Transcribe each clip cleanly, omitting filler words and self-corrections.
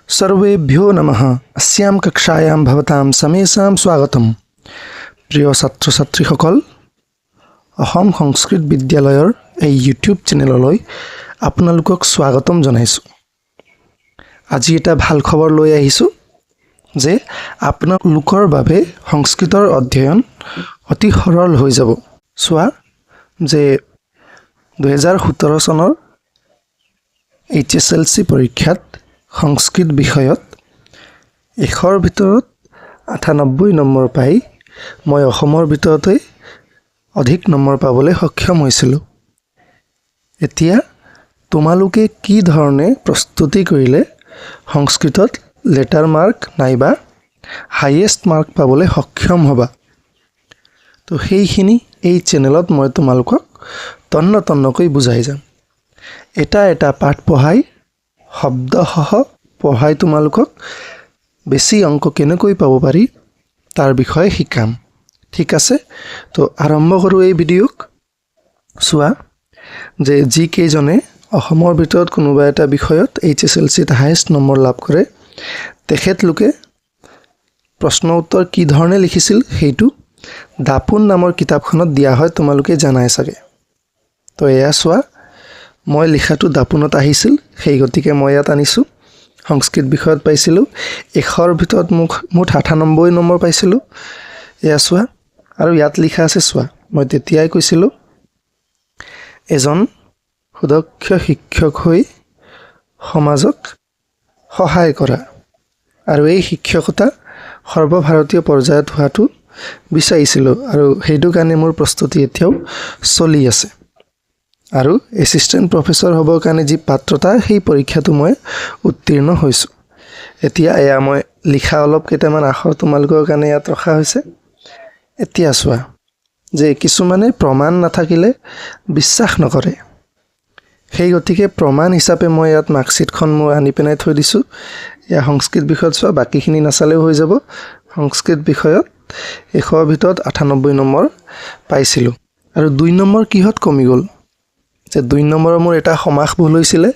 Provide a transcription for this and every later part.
सर्वेभ्यो नमः। अस्यां कक्षायां भवतां समेषां स्वागतम। प्रिय ছাত্ৰ ছাত্ৰীসকল, অসম সংস্কৃত বিদ্যালয়ৰ এই ইউটিউব চেনেললৈ আপোনালোকক স্বাগতম জনাইছো। আজি এটা ভাল খবৰ লৈ আহিছো যে আপোনালোকৰ বাবে সংস্কৃতৰ অধ্যয়ন অতি সৰল হৈ যাব। সোৱা যে 2017 চনৰ HSLC পৰীক্ষাত সংস্কৃত বিষয়ত 100ৰ ভিতৰত 98 নম্বৰ পাই মই অসমৰ ভিতৰতে অধিক নম্বৰ পাবলৈ সক্ষম হৈছিলোঁ। এতিয়া তোমালোকে কি ধৰণে প্ৰস্তুতি কৰিলে সংস্কৃতত লেটাৰ মাৰ্ক নাইবা হাইয়েষ্ট মাৰ্ক পাবলৈ সক্ষম হ'বা, তো সেইখিনি এই চেনেলত মই তোমালোকক তন্নকৈ বুজাই যাম। এটা পাঠ পঢ়াই শব্দসহ পঢ়াই তোমালোকক বেছি অংক কেনেকৈ পাব পাৰি তাৰ বিষয়ে শিকাম। ঠিক আছে, তো আৰম্ভ কৰোঁ এই ভিডিঅ'ক। চোৱা যে যি কেইজনে অসমৰ ভিতৰত কোনোবা এটা বিষয়ত HSLCত হাইয়েষ্ট নম্বৰ লাভ কৰে তেখেতলোকে প্ৰশ্ন উত্তৰ কি ধৰণে লিখিছিল সেইটো দাপোন নামৰ কিতাপখনত দিয়া হয়, তোমালোকে জানাই চাগে। তো এয়া চোৱা, মই লিখাটো দাপোনত আহিছিল, সেই গতিকে মই ইয়াত আনিছোঁ। সংস্কৃত বিষয়ত পাইছিলোঁ 100ৰ ভিতৰত মুঠ 98 নম্বৰ পাইছিলোঁ। এয়া চোৱা, আৰু ইয়াত লিখা আছে চোৱা, মই তেতিয়াই কৈছিলোঁ এজন সুদক্ষ শিক্ষক হৈ সমাজক সহায় কৰা আৰু এই শিক্ষকতা সৰ্বভাৰতীয় পৰ্যায়ত হোৱাটো বিচাৰিছিলোঁ, আৰু সেইটো কাৰণে মোৰ প্ৰস্তুতি এতিয়াও চলি আছে। আৰু এছিষ্টেণ্ট প্ৰফেচৰ হ'বৰ কাৰণে যি পাত্ৰতা, সেই পৰীক্ষাটো মই উত্তীৰ্ণ হৈছোঁ। এতিয়া এয়া মই লিখা অলপ কেইটামান আখৰ তোমালোকৰ কাৰণে ইয়াত ৰখা হৈছে। এতিয়া চোৱা যে কিছুমানে প্ৰমাণ নাথাকিলে বিশ্বাস নকৰে, সেই গতিকে প্ৰমাণ হিচাপে মই ইয়াত মাৰ্কশ্বিটখন মোৰ আনি পেলাই থৈ দিছোঁ। এয়া সংস্কৃত বিষয়ত চোৱা, বাকীখিনি নাচালেও হৈ যাব। সংস্কৃত বিষয়ত 100ৰ ভিতৰত 98 নম্বৰ পাইছিলোঁ। আৰু 2 নম্বৰ কিহত কমি গ'ল যে 2 নম্বৰৰ মোৰ এটা সমাস ভুল হৈছিলে।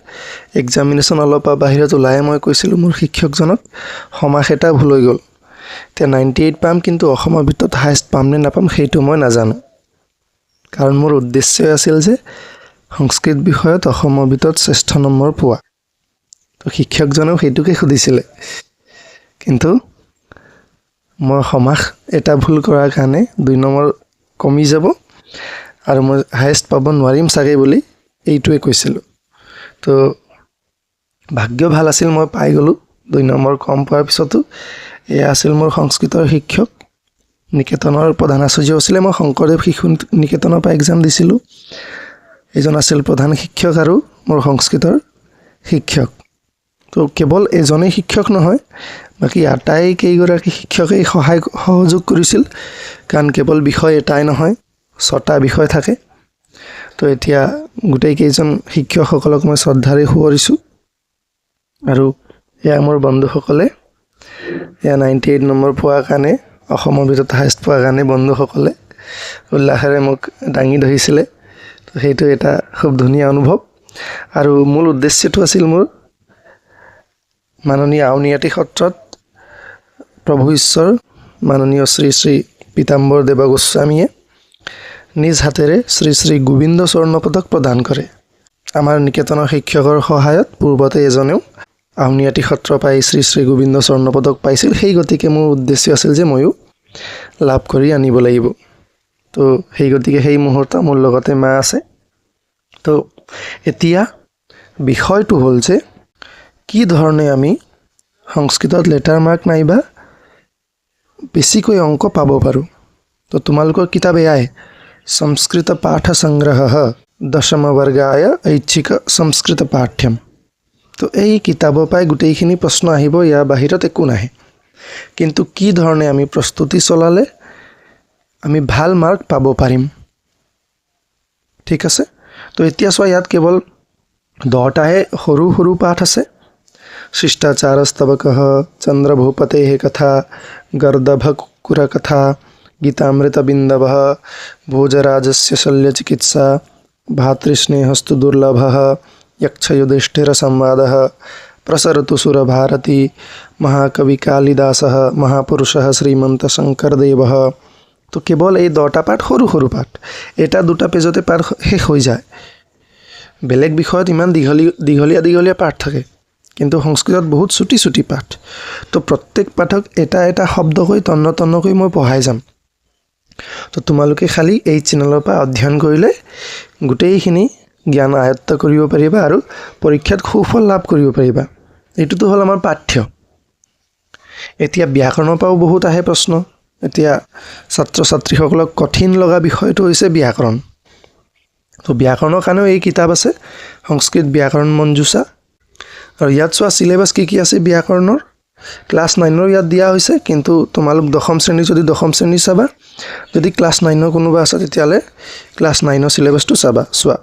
এক্সামিনেশ্যন অলপ বাহিৰত ওলাই মই কৈছিলোঁ মোৰ শিক্ষকজনক সমাস এটা ভুল হৈ গ'ল। এতিয়া 98 পাম, কিন্তু অসমৰ ভিতৰত হাইয়েষ্ট পাম নে নাপাম সেইটো মই নাজানো, কাৰণ মোৰ উদ্দেশ্য আছিল যে সংস্কৃত বিষয়ত অসমৰ ভিতৰত শ্ৰেষ্ঠ নম্বৰ পোৱা। তো শিক্ষকজনেও সেইটোকে সুধিছিলে, কিন্তু মই সমাস এটা ভুল কৰাৰ কাৰণে 2 নম্বৰ কমি যাব আৰু মই হাইয়েষ্ট পাব নোৱাৰিম চাগে বুলি এইটোৱে কৈছিলোঁ। তো ভাগ্য ভাল আছিল, মই পাই গ'লোঁ 2 নম্বৰ কম পোৱাৰ পিছতো। এয়া আছিল মোৰ সংস্কৃতৰ শিক্ষক, নিকেতনৰ প্ৰধান আচাৰ্য আছিলে। মই শংকৰদেৱ শিশু নিকেতনৰ পৰা এক্সাম দিছিলোঁ। এইজন আছিল প্ৰধান শিক্ষক আৰু মোৰ সংস্কৃতৰ শিক্ষক। তো কেৱল এজনেই শিক্ষক নহয়, বাকী আটাইকেইগৰাকী শিক্ষকেই সহযোগ কৰিছিল, কাৰণ কেৱল বিষয় এটাই নহয়, 6টা বিষয় থাকে। তো এতিয়া গোটেইকেইজন শিক্ষকসকলক মই শ্ৰদ্ধাৰে সোঁৱৰিছোঁ। আৰু এয়া মোৰ বন্ধুসকলে, এয়া 98 নম্বৰ পোৱাৰ কাৰণে, অসমৰ ভিতৰত হাইয়েষ্ট পোৱাৰ কাৰণে বন্ধুসকলে উল্লাসেৰে মোক দাঙি ধৰিছিলে। তো সেইটো এটা খুব ধুনীয়া অনুভৱ। আৰু মূল উদ্দেশ্যটো আছিল মোৰ মাননীয় আউনীআটী সত্ৰত প্ৰভু ঈশ্বৰ মাননীয় শ্ৰী শ্ৰী পীতাম্বৰ দেৱ গোস্বামীয়ে নিজ হাতেৰে শ্ৰী শ্ৰী গোবিন্দ স্বৰ্ণ পদক প্ৰদান কৰে। আমাৰ নিকেতনৰ শিক্ষকৰ সহায়ত পূৰ্বতে এজনেও আউনীআটী সত্ৰ পাই শ্ৰী শ্ৰী গোবিন্দ স্বৰ্ণ পদক পাইছিল। সেই গতিকে মোৰ উদ্দেশ্য আছিল যে ময়ো লাভ কৰি আনিব লাগিব। তো সেই গতিকে সেই মুহূৰ্ত মোৰ লগতে মা আছে। তো এতিয়া বিষয়টো হ'ল যে কি ধৰণে আমি সংস্কৃতত লেটাৰ মাৰ্ক নাইবা বেছিকৈ অংক পাব পাৰোঁ। তো তোমালোকৰ কিতাপ এয়াই, সংস্কৃত পাঠ সংগ্ৰহ 10ম বৰ্গায় ঐচ্ছিক সংস্কৃত পাঠ্যম। তো এই কিতাপৰ পৰাই গোটেইখিনি প্ৰশ্ন আহিব, ইয়াৰ বাহিৰত একো নাহে। কিন্তু কি ধৰণে আমি প্ৰস্তুতি চলালে আমি ভাল মাৰ্ক পাব পাৰিম। ঠিক আছে, তো এতিয়া চোৱা, ইয়াত কেৱল 10টাহে সৰু সৰু পাঠ আছে। শিষ্টাচাৰস্তৱকঃ, চন্দ্ৰভূপতেঃ কথা, গৰ্দভকুকুৰ কথা, গীতামৃতবিন্দৱঃ, ভোজৰাজস্য শল্যচিকিৎসা, ভাতৃস্নেহস্তু দুৰ্লভः, यक्षयुधिष्ठिरसंवादः प्रसरतु सुरभारती महाकवि कालिदासः महापुरुषः श्रीमंत शंकरदेवः। तो केवल এই 10টা পাঠ সৰু সৰু পাঠ, এটা দুটা পেজতে পাঠ শেষ হৈ যায়। বেলেগ বিষয়ত ইমান দীঘলীয়া পাঠ থাকে, কিন্তু সংস্কৃতত বহুত ছুটি ছুটি পাঠ। তো প্ৰত্যেক পাঠক এটা এটা শব্দকৈ তন্নকৈ মই পঢ়াই যাম। তো তোমালোকে খালি এই চেনেলৰ পৰা অধ্যয়ন কৰিলে গোটেইখিনি জ্ঞান আয়ত্ত কৰিব পাৰিবা আৰু পৰীক্ষাত সুফল লাভ কৰিব পাৰিবা। এইটোতো হ'ল আমাৰ পাঠ্য। এতিয়া ব্যাকৰণৰ পৰাও বহুত আহে প্ৰশ্ন। এতিয়া ছাত্ৰ ছাত্ৰীসকলক কঠিন লগা বিষয়টো হৈছে ব্যাকৰণ। তো ব্যাকৰণৰ কাৰণেও এই কিতাপ আছে, সংস্কৃত ব্যাকৰণ মঞ্জুষা। আৰু ইয়াত চোৱা চিলেবাছ কি আছে ব্যাকৰণৰ। ক্লাছ 9ৰ ইয়াত দিয়া হৈছে, কিন্তু তোমালোক দশম শ্ৰেণী যদি দশম শ্ৰেণী চাবা, যদি ক্লাছ 9ৰ কোনোবা আছে তেতিয়াহ'লে ক্লাছ 9ৰ চিলেবাছটো চাবা। চোৱা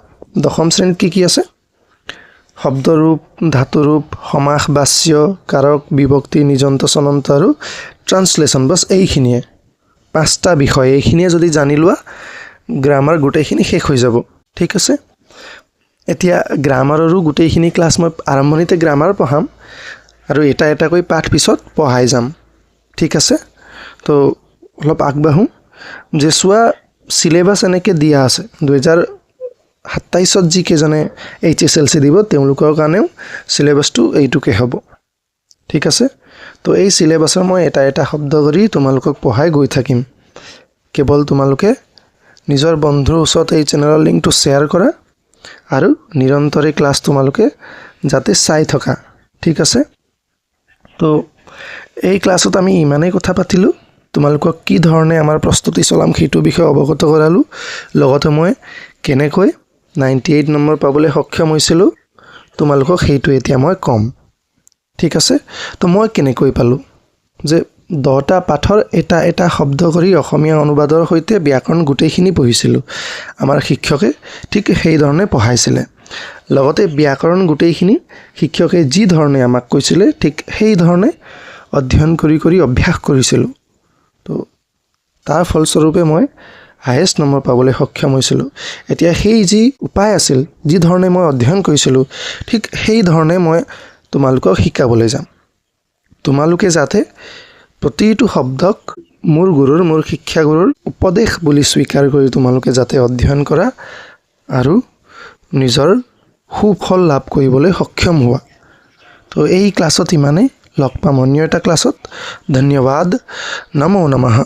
দশম শ্ৰেণীত কি আছে, শব্দৰূপ, ধাতুৰূপ, সমাস, বাচ্য, কাৰক, বিভক্তি, নিজন্ত, চলন্ত আৰু ট্ৰান্সলেশ্যন। বাছ এইখিনিয়ে 5টা বিষয়। এইখিনিয়ে যদি জানি লোৱা গ্ৰামাৰ গোটেইখিনি শেষ হৈ যাব। ঠিক আছে। এতিয়া গ্ৰামাৰৰো গোটেইখিনি ক্লাছ মই আৰম্ভণিতে গ্ৰামাৰ পঢ়াম আৰু এটা এটাকৈ পাঠ পিছত পঢ়াই যাম। ঠিক আছে। তো অলপ আগবাঢ়োঁ যে চোৱা চিলেবাছ এনেকৈ দিয়া আছে। 2027ত যিকেইজনে HSLC দিব তেওঁলোকৰ কাৰণেও চিলেবাছটো এইটোকে হ'ব। ঠিক আছে। তো এই চিলেবাছৰ মই এটা এটা শব্দ কৰি তোমালোকক পঢ়াই গৈ থাকিম। কেৱল তোমালোকে নিজৰ বন্ধুৰ ওচৰত এই চেনেলৰ লিংকটো শ্বেয়াৰ কৰা আৰু নিৰন্তৰে ক্লাছ তোমালোকে যাতে চাই থকা। ঠিক আছে। তো এই ক্লাছত আমি ইমানেই কথা পাতিলোঁ। তোমালোকক কি ধৰণে আমাৰ প্ৰস্তুতি চলাম সেইটো বিষয়ে অৱগত কৰালোঁ। লগতে মই কেনেকৈ 98 নম্বৰ পাবলৈ সক্ষম হৈছিলোঁ তোমালোকক সেইটো এতিয়া মই ক'ম। ঠিক আছে। তো মই কেনেকৈ পালোঁ যে 10টা পাঠৰ এটা এটা শব্দ কৰি অসমীয়া অনুবাদৰ সৈতে ব্যাকৰণ গোটেইখিনি পঢ়িছিলোঁ। আমাৰ শিক্ষকে ঠিক সেই ধৰণে পঢ়াইছিলে। লগতে ব্যাকৰণ গোটেইখিনি শিক্ষকে যি ধৰণে আমাক কৈছিলে ঠিক সেই ধৰণে অধ্যয়ন কৰি অভ্যাস কৰিছিলোঁ। তো তাৰ ফলস্বৰূপে মই হায়েষ্ট নম্বৰ পাবলৈ সক্ষম হৈছিলোঁ। এতিয়া সেই যি উপায় আছিল, যি ধৰণে মই অধ্যয়ন কৰিছিলোঁ, ঠিক সেই ধৰণে মই তোমালোকক শিকাবলৈ যাম। তোমালোকে যাতে প্ৰতিটো শব্দক মোৰ শিক্ষাগুৰুৰ উপদেশ বুলি স্বীকাৰ কৰি তোমালোকে যাতে অধ্যয়ন কৰা আৰু নিজৰ সুফল লাভ কৰিবলৈ সক্ষম হোৱা। তো এই ক্লাছত ইমানেই। লগ পাম অন্য এটা ক্লাছত। ধন্যবাদ। নমো নমঃ।